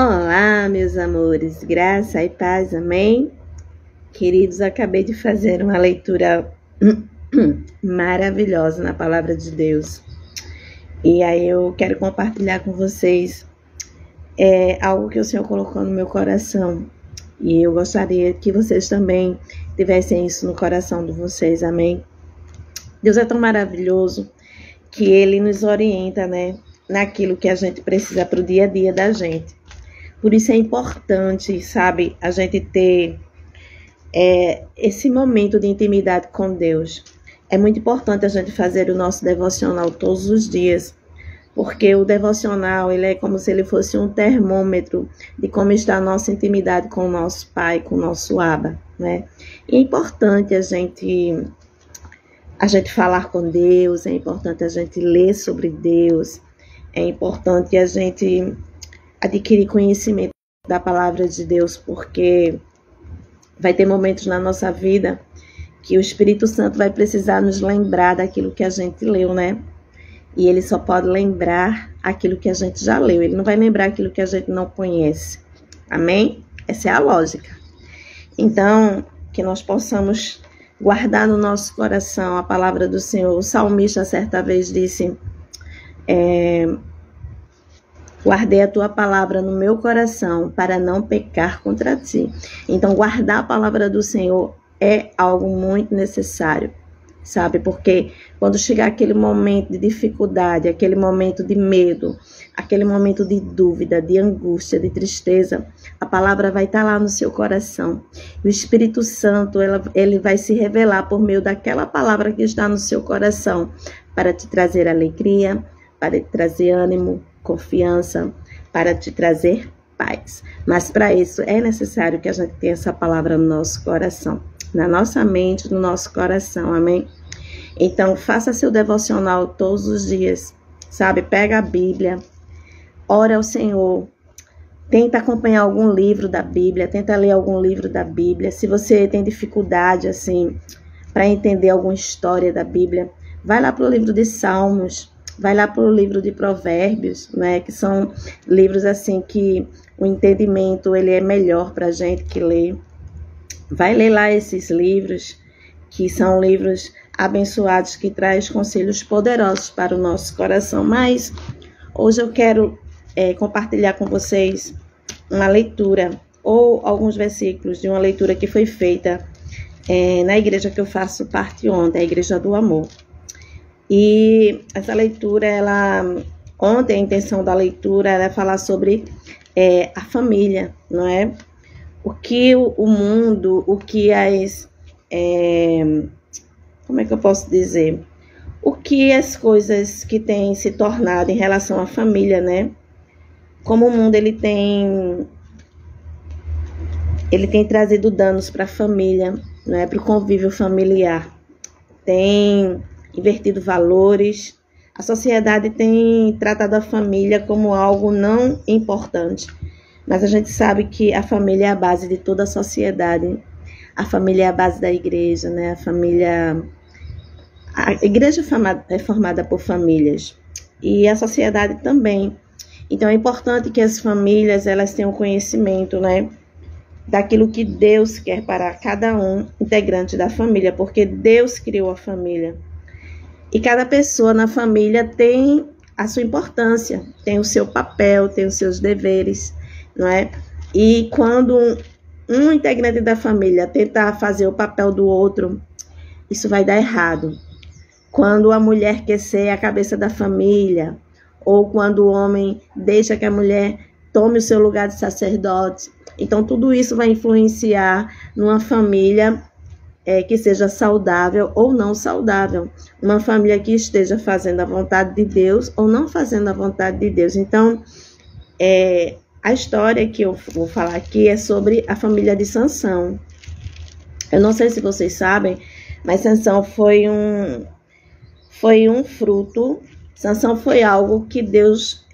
Olá, meus amores, graça e paz, amém? Queridos, acabei de fazer uma leitura maravilhosa na palavra de Deus. E aí eu quero compartilhar com vocês algo que o Senhor colocou no meu coração. E eu gostaria que vocês também tivessem isso no coração de vocês, amém? Deus é tão maravilhoso que Ele nos orienta, naquilo que a gente precisa para o dia a dia da gente. Por isso é importante, sabe, a gente ter esse momento de intimidade com Deus. É muito importante a gente fazer o nosso devocional todos os dias, porque o devocional, ele é como se ele fosse um termômetro de como está a nossa intimidade com o nosso Pai, com o nosso Abba, né? E é importante a gente falar com Deus, é importante a gente ler sobre Deus, é importante a gente adquirir conhecimento da palavra de Deus, porque vai ter momentos na nossa vida que o Espírito Santo vai precisar nos lembrar daquilo que a gente leu, né? E ele só pode lembrar aquilo que a gente já leu, ele não vai lembrar aquilo que a gente não conhece, amém? Essa é a lógica. Então, que nós possamos guardar no nosso coração a palavra do Senhor. O salmista certa vez disse: guardei a tua palavra no meu coração para não pecar contra ti. Então, guardar a palavra do Senhor é algo muito necessário, sabe? Porque quando chegar aquele momento de dificuldade, aquele momento de medo, aquele momento de dúvida, de angústia, de tristeza, a palavra vai estar lá no seu coração. E o Espírito Santo, ele vai se revelar por meio daquela palavra que está no seu coração para te trazer alegria, para te trazer ânimo, confiança, para te trazer paz. Mas para isso é necessário que a gente tenha essa palavra no nosso coração, na nossa mente, no nosso coração, amém? Então, faça seu devocional todos os dias, sabe? Pega a Bíblia, ora ao Senhor, tenta acompanhar algum livro da Bíblia, tenta ler algum livro da Bíblia. Se você tem dificuldade, assim, para entender alguma história da Bíblia, vai lá para o livro de Salmos, vai lá para o livro de Provérbios, né? Que são livros assim que o entendimento ele é melhor para a gente que lê. Vai ler lá esses livros, que são livros abençoados, que traz conselhos poderosos para o nosso coração. Mas hoje eu quero compartilhar com vocês uma leitura, ou alguns versículos de uma leitura que foi feita na igreja que eu faço parte ontem, a Igreja do Amor. E essa leitura, ontem a intenção da leitura era falar sobre a família, não é? O que o mundo, o que como é que eu posso dizer? O que as coisas que têm se tornado em relação à família, né? Como o mundo ele tem trazido danos para a família, né? Para o convívio familiar. Tem invertido valores, a sociedade tem tratado a família como algo não importante, mas a gente sabe que a família é a base de toda a sociedade, a família é a base da igreja, né? A igreja é formada por famílias e a sociedade também. Então é importante que as famílias elas tenham conhecimento, né? Daquilo que Deus quer para cada um integrante da família, porque Deus criou a família. E cada pessoa na família tem a sua importância, tem o seu papel, tem os seus deveres, não é? E quando um integrante da família tentar fazer o papel do outro, isso vai dar errado. Quando a mulher quer ser a cabeça da família, ou quando o homem deixa que a mulher tome o seu lugar de sacerdote, então tudo isso vai influenciar numa família que seja saudável ou não saudável. Uma família que esteja fazendo a vontade de Deus ou não fazendo a vontade de Deus. Então, a história que eu vou falar aqui é sobre a família de Sansão. Eu não sei se vocês sabem, mas Sansão foi um fruto. Sansão foi algo que Deus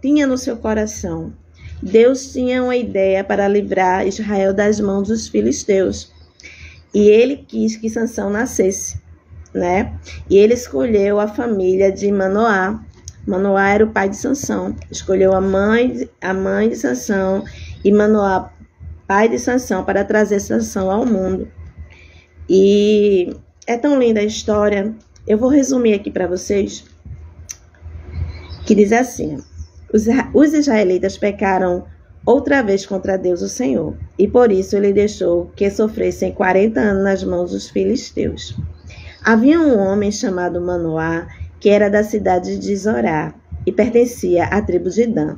tinha no seu coração. Deus tinha uma ideia para livrar Israel das mãos dos filisteus. E ele quis que Sansão nascesse, né? E ele escolheu a família de Manoá Manoá era o pai de Sansão. Escolheu a mãe de Sansão e Manoá, pai de Sansão, para trazer Sansão ao mundo. E é tão linda a história. Eu vou resumir aqui para vocês, que diz assim: os israelitas pecaram outra vez contra Deus, o Senhor, e por isso ele deixou que sofressem 40 anos nas mãos dos filisteus. Havia um homem chamado Manoá, que era da cidade de Zorá e pertencia à tribo de Dan.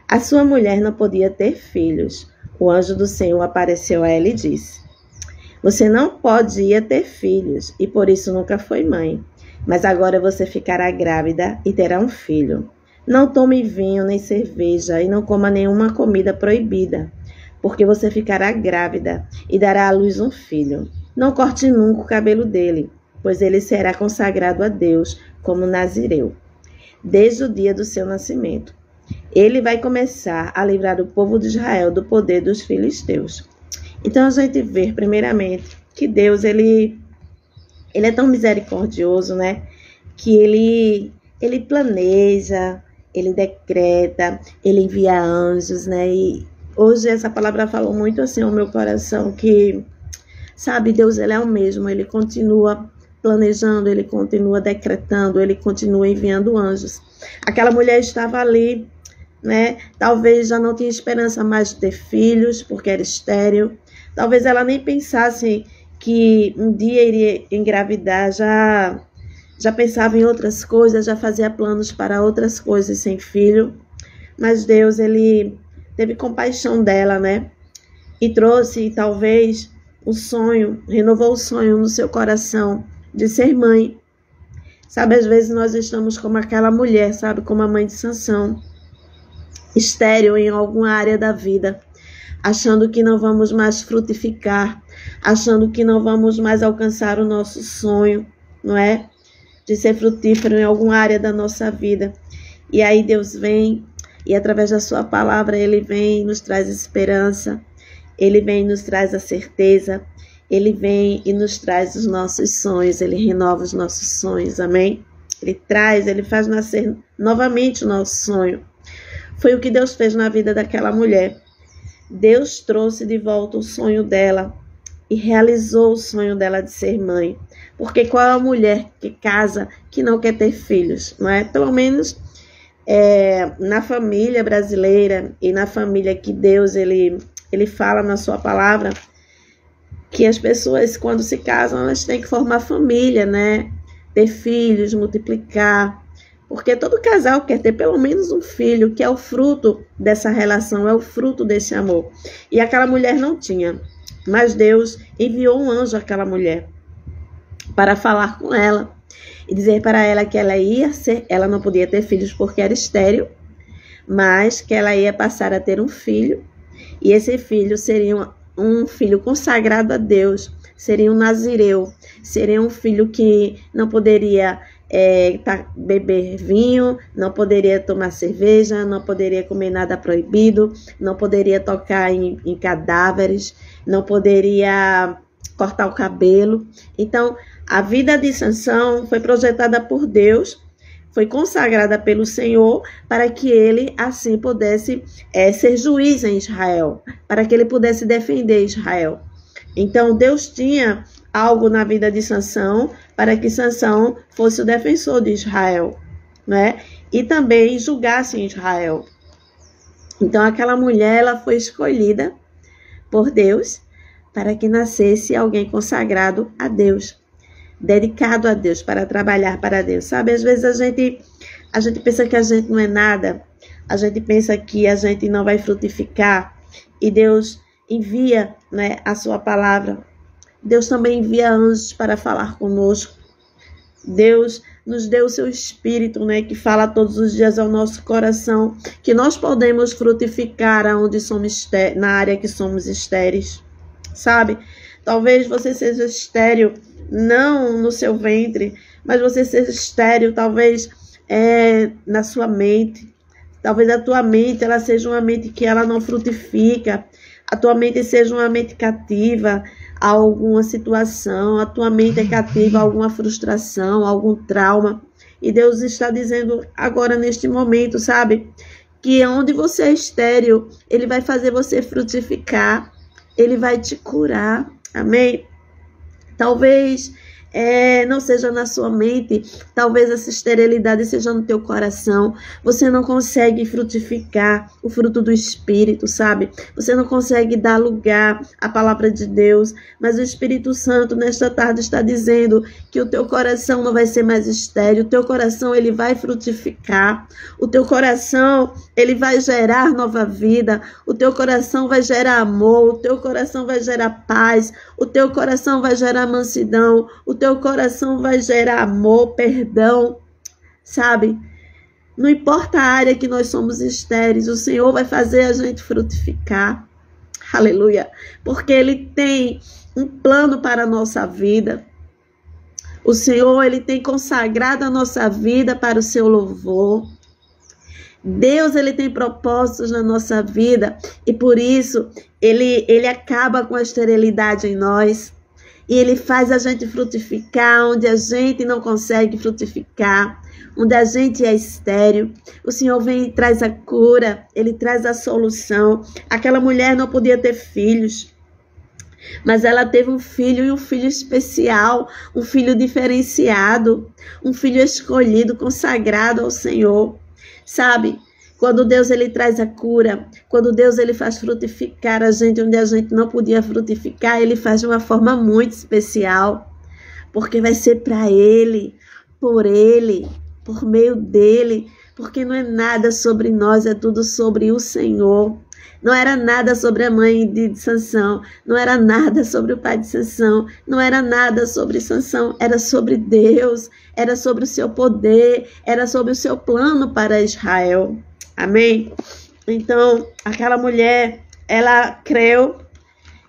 A sua mulher não podia ter filhos. O anjo do Senhor apareceu a ela e disse: você não podia ter filhos e por isso nunca foi mãe, mas agora você ficará grávida e terá um filho. Não tome vinho nem cerveja e não coma nenhuma comida proibida, porque você ficará grávida e dará à luz um filho. Não corte nunca o cabelo dele, pois ele será consagrado a Deus como nazireu, desde o dia do seu nascimento. Ele vai começar a livrar o povo de Israel do poder dos filisteus. Então a gente vê, primeiramente, que Deus ele é tão misericordioso, né? Que ele planeja, ele decreta, ele envia anjos, né? E hoje essa palavra falou muito assim ao meu coração, que, sabe, Deus ele é o mesmo, ele continua planejando, ele continua decretando, ele continua enviando anjos. Aquela mulher estava ali, né? Talvez já não tinha esperança mais de ter filhos, porque era estéril. Talvez ela nem pensasse que um dia iria engravidar, já pensava em outras coisas, já fazia planos para outras coisas sem filho. Mas Deus, ele teve compaixão dela, né? E trouxe, talvez, o sonho, renovou o sonho no seu coração de ser mãe. Sabe, às vezes nós estamos como aquela mulher, sabe, como a mãe de Sansão, estéril em alguma área da vida, achando que não vamos mais frutificar, achando que não vamos mais alcançar o nosso sonho, não é? De ser frutífero em alguma área da nossa vida. E aí Deus vem e através da sua palavra ele vem e nos traz esperança, ele vem e nos traz a certeza, ele vem e nos traz os nossos sonhos, ele renova os nossos sonhos, amém? Ele faz nascer novamente o nosso sonho. Foi o que Deus fez na vida daquela mulher. Deus trouxe de volta o sonho dela e realizou o sonho dela de ser mãe. Porque qual é a mulher que casa que não quer ter filhos, não é? Pelo menos na família brasileira e na família que Deus ele fala na sua palavra, que as pessoas quando se casam elas têm que formar família, né? Ter filhos, multiplicar. Porque todo casal quer ter pelo menos um filho, que é o fruto dessa relação, é o fruto desse amor. E aquela mulher não tinha, mas Deus enviou um anjo àquela mulher para falar com ela e dizer para ela que ela não podia ter filhos porque era estéril, mas que ela ia passar a ter um filho, e esse filho seria um filho consagrado a Deus, seria um nazireu, seria um filho que não poderia beber vinho, não poderia tomar cerveja, não poderia comer nada proibido, não poderia tocar em cadáveres, não poderia cortar o cabelo. Então, a vida de Sansão foi projetada por Deus, foi consagrada pelo Senhor para que ele assim pudesse ser juiz em Israel, para que ele pudesse defender Israel. Então, Deus tinha algo na vida de Sansão para que Sansão fosse o defensor de Israel, né? E também julgasse em Israel. Então, aquela mulher ela foi escolhida por Deus para que nascesse alguém consagrado a Deus, dedicado a Deus, para trabalhar para Deus. Sabe, às vezes a gente pensa que a gente não é nada, a gente pensa que a gente não vai frutificar, e Deus envia, né, a sua palavra. Deus também envia anjos para falar conosco. Deus nos deu o seu Espírito, né, que fala todos os dias ao nosso coração, que nós podemos frutificar aonde somos na área que somos estéreis, sabe? Talvez você seja estéril, não no seu ventre, mas você seja estéril, talvez na sua mente. Talvez a tua mente ela seja uma mente que ela não frutifica, a tua mente seja uma mente cativa a alguma situação, a tua mente é cativa a alguma frustração, a algum trauma. E Deus está dizendo agora neste momento, sabe? Que onde você é estéril, Ele vai fazer você frutificar. Ele vai te curar. Amém? Talvez não seja na sua mente, talvez essa esterilidade seja no teu coração. Você não consegue frutificar o fruto do Espírito, sabe? Você não consegue dar lugar à palavra de Deus, mas o Espírito Santo nesta tarde está dizendo que o teu coração não vai ser mais estéril, o teu coração ele vai frutificar, o teu coração ele vai gerar nova vida, o teu coração vai gerar amor, o teu coração vai gerar paz, o teu coração vai gerar mansidão, o teu coração vai gerar amor, perdão, sabe? Não importa a área que nós somos estéreis, o Senhor vai fazer a gente frutificar. Aleluia. Porque Ele tem um plano para a nossa vida. O Senhor, Ele tem consagrado a nossa vida para o seu louvor. Deus, Ele tem propósitos na nossa vida e por isso Ele acaba com a esterilidade em nós. E Ele faz a gente frutificar onde a gente não consegue frutificar, onde a gente é estéril. O Senhor vem e traz a cura, Ele traz a solução. Aquela mulher não podia ter filhos, mas ela teve um filho e um filho especial, um filho diferenciado, um filho escolhido, consagrado ao Senhor. Sabe? Quando Deus ele traz a cura, quando Deus ele faz frutificar a gente onde a gente não podia frutificar, Ele faz de uma forma muito especial, porque vai ser para Ele, por meio dEle, porque não é nada sobre nós, é tudo sobre o Senhor. Não era nada sobre a mãe de Sansão, não era nada sobre o pai de Sansão, não era nada sobre Sansão, era sobre Deus, era sobre o seu poder, era sobre o seu plano para Israel. Amém? Então, aquela mulher, ela creu,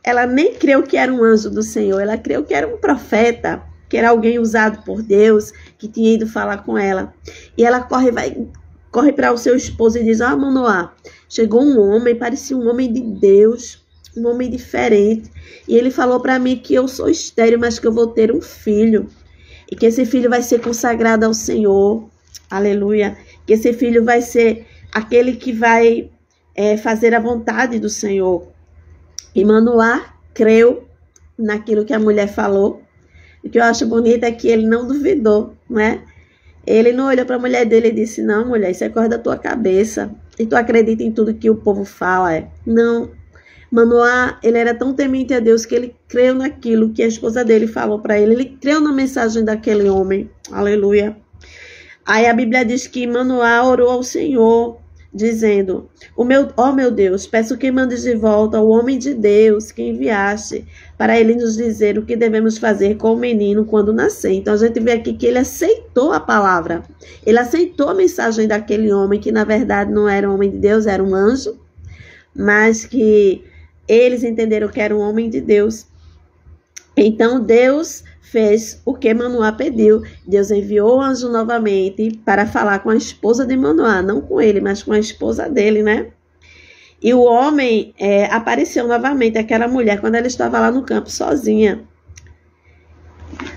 ela nem creu que era um anjo do Senhor, ela creu que era um profeta, que era alguém usado por Deus, que tinha ido falar com ela. E ela corre para o seu esposo e diz: Manoá, chegou um homem, parecia um homem de Deus, um homem diferente. E ele falou para mim que eu sou estéril, mas que eu vou ter um filho. E que esse filho vai ser consagrado ao Senhor. Aleluia. Que esse filho vai ser aquele que vai fazer a vontade do Senhor. E Manoá creu naquilo que a mulher falou. O que eu acho bonito é que ele não duvidou, não é? Ele não olhou para a mulher dele e disse: não, mulher, isso é coisa da tua cabeça. E tu acredita em tudo que o povo fala. Não. Manoá, ele era tão temente a Deus que ele creu naquilo que a esposa dele falou para ele. Ele creu na mensagem daquele homem. Aleluia. Aí a Bíblia diz que Manoá orou ao Senhor, dizendo: ó meu Deus, peço que mandes de volta o homem de Deus que enviaste, para ele nos dizer o que devemos fazer com o menino quando nascer. Então a gente vê aqui que ele aceitou a palavra, ele aceitou a mensagem daquele homem, que na verdade não era um homem de Deus, era um anjo, mas que eles entenderam que era um homem de Deus. Então Deus fez o que Manoá pediu. Deus enviou o anjo novamente para falar com a esposa de Manoá, não com ele, mas com a esposa dele, né? E o homem apareceu novamente, aquela mulher, quando ela estava lá no campo sozinha.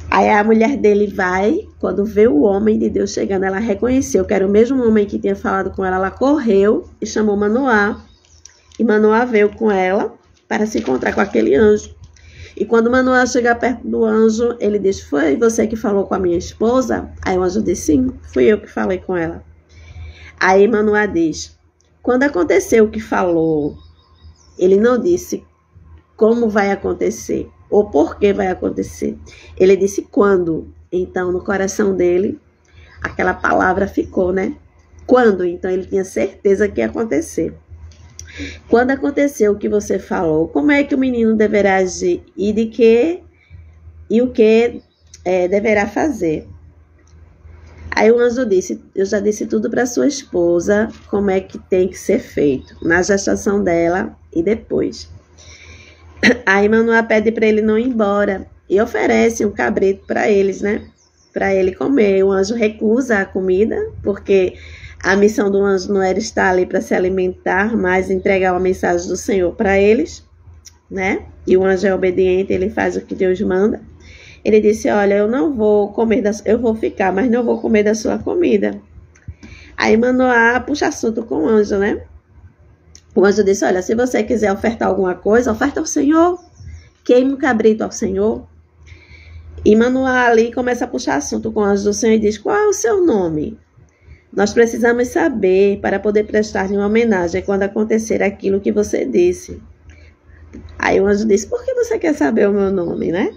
Aí a mulher dele vai, quando vê o homem de Deus chegando, ela reconheceu que era o mesmo homem que tinha falado com ela. Ela correu e chamou Manoá. E Manoá veio com ela para se encontrar com aquele anjo. E quando Manoá chega perto do anjo, ele diz: foi você que falou com a minha esposa? Aí o anjo disse: sim, fui eu que falei com ela. Aí Manoá diz: quando aconteceu o que falou, ele não disse como vai acontecer ou por que vai acontecer. Ele disse quando. Então no coração dele, aquela palavra ficou, né? Quando? Então ele tinha certeza que ia acontecer. Quando aconteceu o que você falou, como é que o menino deverá agir e o que deverá fazer? Aí o anjo disse: eu já disse tudo para sua esposa, como é que tem que ser feito, na gestação dela e depois. Aí Manoá pede para ele não ir embora e oferece um cabrito para eles, né? Para ele comer. O anjo recusa a comida, porque a missão do anjo não era estar ali para se alimentar, mas entregar uma mensagem do Senhor para eles, né? E o anjo é obediente, ele faz o que Deus manda. Ele disse, olha, eu não vou comer, eu vou ficar, mas não vou comer da sua comida. Aí Manoá puxa assunto com o anjo, né? O anjo disse, olha, se você quiser ofertar alguma coisa, oferta ao Senhor. Queima um cabrito ao Senhor. E Manoá ali começa a puxar assunto com o anjo do Senhor e diz, qual é o seu nome? Nós precisamos saber para poder prestar-lhe uma homenagem quando acontecer aquilo que você disse. Aí o anjo disse, por que você quer saber o meu nome, né?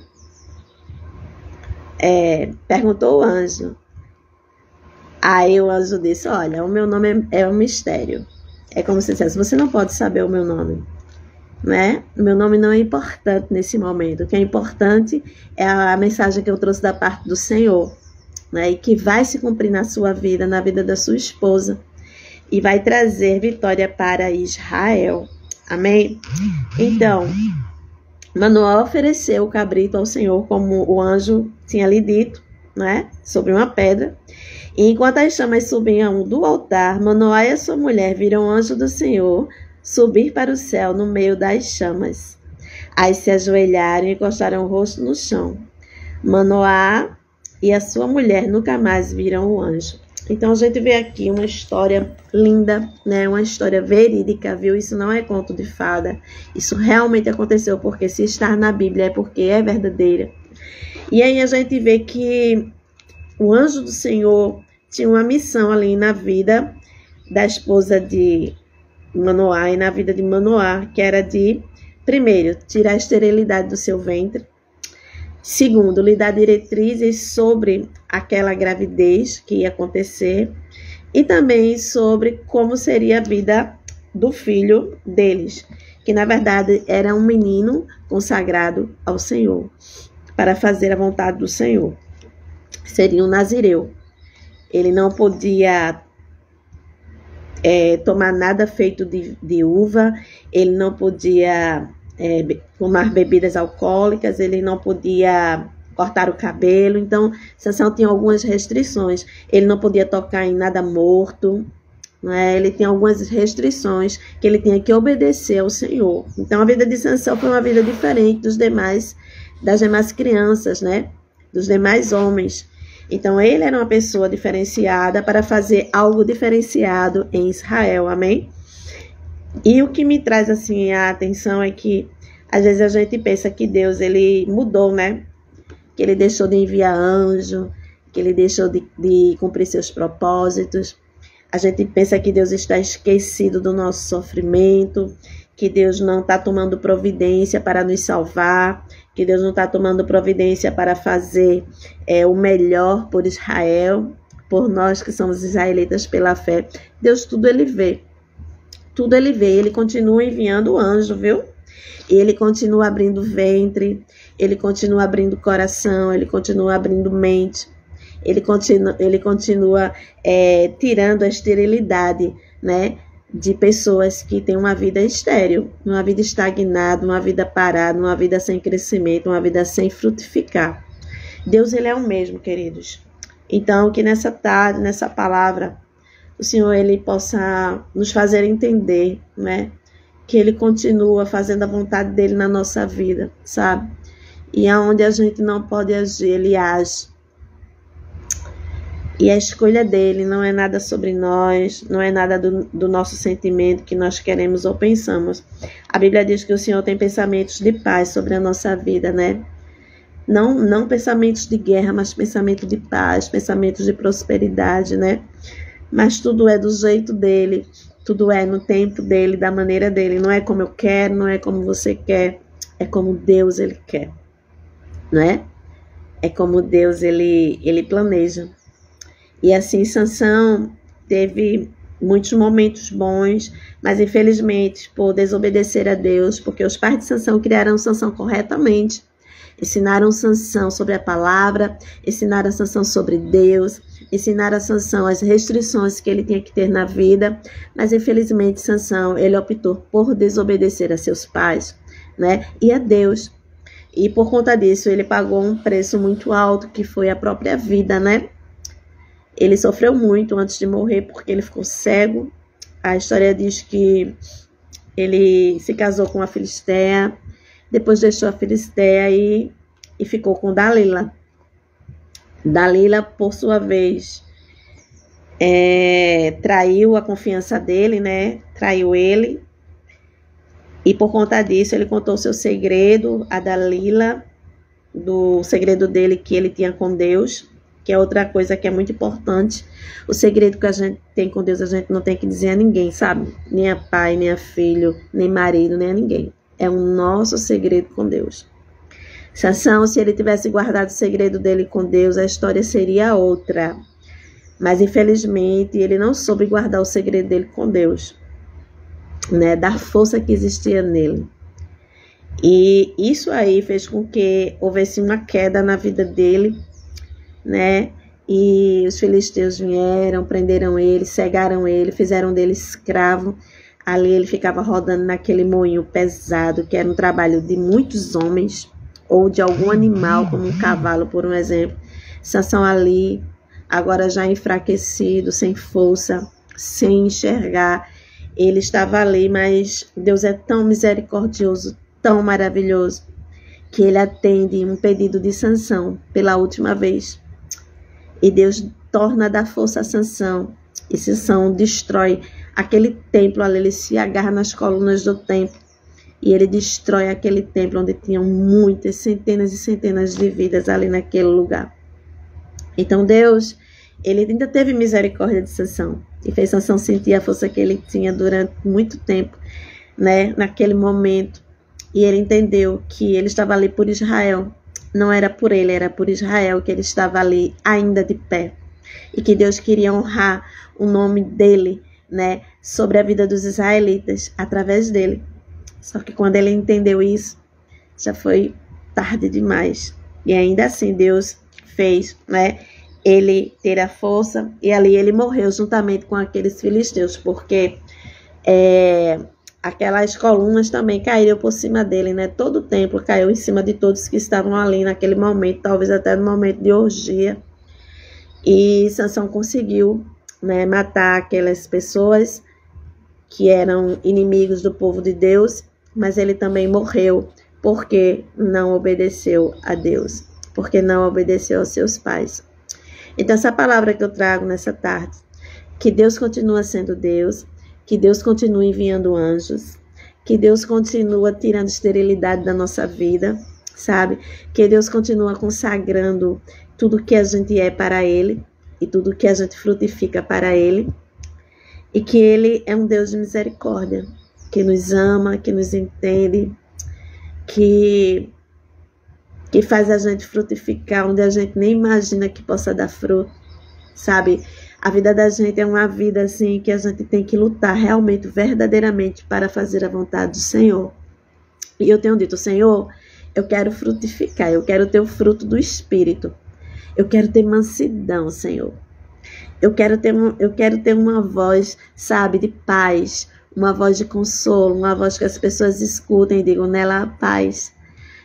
Perguntou o anjo. Aí o anjo disse, olha, o meu nome é um mistério. É como se dissesse, você não pode saber o meu nome, né? O meu nome não é importante nesse momento. O que é importante é a mensagem que eu trouxe da parte do Senhor, né? E que vai se cumprir na sua vida, na vida da sua esposa. E vai trazer vitória para Israel. Amém? Então, Manoá ofereceu o cabrito ao Senhor, como o anjo tinha lhe dito, né? Sobre uma pedra. E enquanto as chamas subiam do altar, Manoá e a sua mulher viram o anjo do Senhor subir para o céu no meio das chamas. Aí se ajoelharam e encostaram o rosto no chão. Manoá e a sua mulher nunca mais viram o anjo. Então a gente vê aqui uma história linda, né? Uma história verídica, viu? Isso não é conto de fada. Isso realmente aconteceu, porque se está na Bíblia é porque é verdadeira. E aí a gente vê que o anjo do Senhor tinha uma missão ali na vida da esposa de Manoá e na vida de Manoá, que era de, primeiro, tirar a esterilidade do seu ventre. Segundo, lhe dar diretrizes sobre aquela gravidez que ia acontecer e também sobre como seria a vida do filho deles, que na verdade era um menino consagrado ao Senhor, para fazer a vontade do Senhor. Seria um nazireu. Ele não podia tomar nada feito de uva, ele não podia tomar bebidas alcoólicas, ele não podia cortar o cabelo. Então, Sansão tinha algumas restrições. Ele não podia tocar em nada morto, né? Ele tinha algumas restrições que ele tinha que obedecer ao Senhor. Então, a vida de Sansão foi uma vida diferente das demais crianças, né? Dos demais homens. Então, ele era uma pessoa diferenciada para fazer algo diferenciado em Israel, amém? E o que me traz, assim, a atenção é que, às vezes, a gente pensa que Deus, ele mudou, né? Que ele deixou de enviar anjo, que ele deixou de cumprir seus propósitos. A gente pensa que Deus está esquecido do nosso sofrimento, que Deus não está tomando providência para nos salvar, que Deus não está tomando providência para fazer o melhor por Israel, por nós que somos israelitas pela fé. Deus, tudo ele vê. Tudo ele vê. Ele continua enviando o anjo, viu? Ele continua abrindo ventre, ele continua abrindo coração, ele continua abrindo mente, ele continua tirando a esterilidade, né? De pessoas que têm uma vida estéril, uma vida estagnada, uma vida parada, uma vida sem crescimento, uma vida sem frutificar. Deus, ele é o mesmo, queridos. Então, que nessa tarde, nessa palavra, o Senhor, ele possa nos fazer entender, né? Que ele continua fazendo a vontade dele na nossa vida, sabe? E aonde a gente não pode agir, ele age. E a escolha dele não é nada sobre nós, não é nada do nosso sentimento que nós queremos ou pensamos. A Bíblia diz que o Senhor tem pensamentos de paz sobre a nossa vida, né? Não pensamentos de guerra, mas pensamentos de paz, pensamentos de prosperidade, né? Mas tudo é do jeito dele, tudo é no tempo dele, da maneira dele. Não é como eu quero, não é como você quer, é como Deus ele quer, né? É como Deus ele planeja. E assim, Sansão teve muitos momentos bons, mas infelizmente, por desobedecer a Deus, porque os pais de Sansão criaram Sansão corretamente, ensinaram Sansão sobre a palavra, ensinaram Sansão sobre Deus, ensinaram a Sansão as restrições que ele tinha que ter na vida, mas infelizmente Sansão, ele optou por desobedecer a seus pais, né, e a Deus. E por conta disso, ele pagou um preço muito alto, que foi a própria vida, né? Ele sofreu muito antes de morrer, porque ele ficou cego. A história diz que ele se casou com uma filisteia, depois deixou a filisteia e e ficou com Dalila. Dalila, por sua vez, traiu a confiança dele, né? Traiu ele. E por conta disso, ele contou seu segredo a Dalila, do segredo dele que ele tinha com Deus, que é outra coisa que é muito importante. O segredo que a gente tem com Deus, a gente não tem que dizer a ninguém, sabe? Nem a pai, nem a filho, nem marido, nem a ninguém. É o nosso segredo com Deus. Sansão, se ele tivesse guardado o segredo dele com Deus, a história seria outra. Mas, infelizmente, ele não soube guardar o segredo dele com Deus, né? Da força que existia nele. E isso aí fez com que houvesse uma queda na vida dele, né? E os filisteus vieram, prenderam ele, cegaram ele, fizeram dele escravo. Ali ele ficava rodando naquele moinho pesado, que era um trabalho de muitos homens, ou de algum animal, como um cavalo, por um exemplo. Sansão ali, agora já enfraquecido, sem força, sem enxergar. Ele estava ali, mas Deus é tão misericordioso, tão maravilhoso, que ele atende um pedido de Sansão pela última vez. E Deus torna a dar força a Sansão. E Sansão destrói aquele templo ali, ele se agarra nas colunas do templo. E ele destrói aquele templo onde tinham muitas, centenas e centenas de vidas ali naquele lugar. Então Deus, ele ainda teve misericórdia de Sansão. E fez Sansão sentir a força que ele tinha durante muito tempo, né? Naquele momento. E ele entendeu que ele estava ali por Israel. Não era por ele, era por Israel que ele estava ali ainda de pé. E que Deus queria honrar o nome dele, né? Sobre a vida dos israelitas, através dele. Só que quando ele entendeu isso, já foi tarde demais. E ainda assim Deus fez, né, ele ter a força. E ali ele morreu juntamente com aqueles filisteus. Porque aquelas colunas também caíram por cima dele, né? Todo o templo caiu em cima de todos que estavam ali naquele momento. Talvez até no momento de orgia. E Sansão conseguiu, né, matar aquelas pessoas que eram inimigos do povo de Deus. Mas ele também morreu porque não obedeceu a Deus, porque não obedeceu aos seus pais. Então essa palavra que eu trago nessa tarde, que Deus continua sendo Deus, que Deus continua enviando anjos, que Deus continua tirando esterilidade da nossa vida, sabe? Que Deus continua consagrando tudo que a gente é para Ele e tudo que a gente frutifica para Ele, e que Ele é um Deus de misericórdia, que nos ama, que nos entende, que faz a gente frutificar onde a gente nem imagina que possa dar fruto, sabe? A vida da gente é uma vida assim que a gente tem que lutar realmente, verdadeiramente, para fazer a vontade do Senhor. E eu tenho dito, Senhor, eu quero frutificar, eu quero ter o fruto do Espírito, eu quero ter mansidão, Senhor. Eu quero ter uma voz, sabe, de paz, uma voz de consolo, uma voz que as pessoas escutem e digam, nela há paz,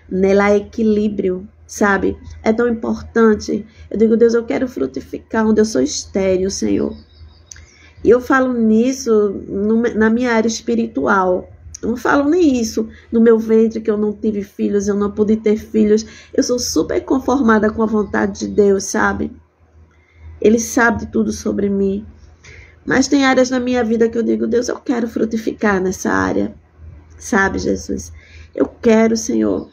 nela há equilíbrio, sabe? É tão importante. Eu digo, Deus, eu quero frutificar onde eu sou estéril, Senhor. E eu falo nisso na minha área espiritual. Eu não falo nem isso no meu ventre, que eu não tive filhos, eu não pude ter filhos. Eu sou super conformada com a vontade de Deus, sabe? Ele sabe de tudo sobre mim. Mas tem áreas na minha vida que eu digo, Deus, eu quero frutificar nessa área. Sabe, Jesus? Eu quero, Senhor,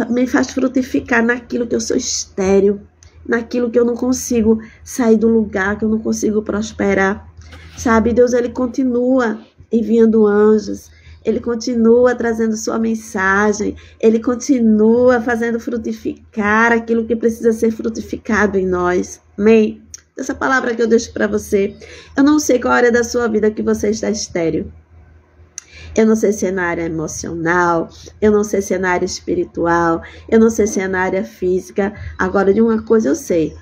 me faz frutificar naquilo que eu sou estéril, naquilo que eu não consigo sair do lugar, que eu não consigo prosperar. Sabe, Deus, Ele continua enviando anjos, Ele continua trazendo sua mensagem, Ele continua fazendo frutificar aquilo que precisa ser frutificado em nós. Amém? Essa palavra que eu deixo para você. Eu não sei qual área da sua vida que você está estéril. Eu não sei se é na área emocional, eu não sei se é na área espiritual, eu não sei se é na área física. Agora, de uma coisa eu sei.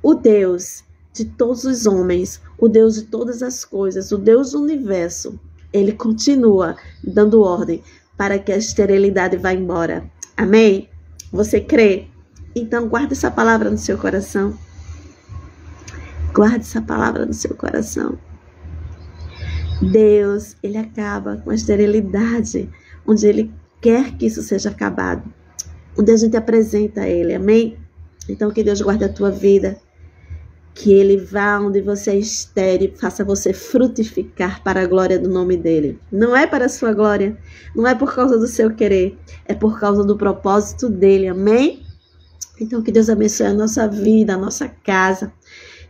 O Deus de todos os homens, o Deus de todas as coisas, o Deus do universo, Ele continua dando ordem para que a esterilidade vá embora. Amém? Você crê? Então, guarde essa palavra no seu coração. Guarde essa palavra no seu coração. Deus, Ele acaba com a esterilidade onde Ele quer que isso seja acabado. onde a gente apresenta a Ele, amém? Então que Deus guarde a tua vida, que Ele vá onde você é estéril, faça você frutificar para a glória do nome dEle. Não é para a sua glória, não é por causa do seu querer, é por causa do propósito dEle, amém? Então que Deus abençoe a nossa vida, a nossa casa,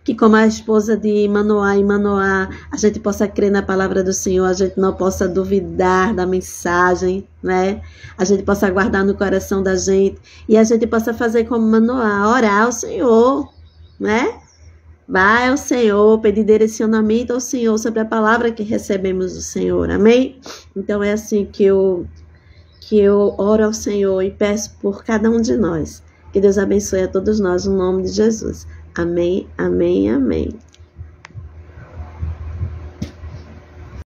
que como a esposa de Manoá, a gente possa crer na palavra do Senhor, a gente não possa duvidar da mensagem, né? A gente possa guardar no coração da gente e a gente possa fazer como Manoá, orar ao Senhor, né? Vai ao Senhor, pedir direcionamento ao Senhor sobre a palavra que recebemos do Senhor, amém? Então é assim que eu oro ao Senhor e peço por cada um de nós. Que Deus abençoe a todos nós, no nome de Jesus. Amém, amém, amém.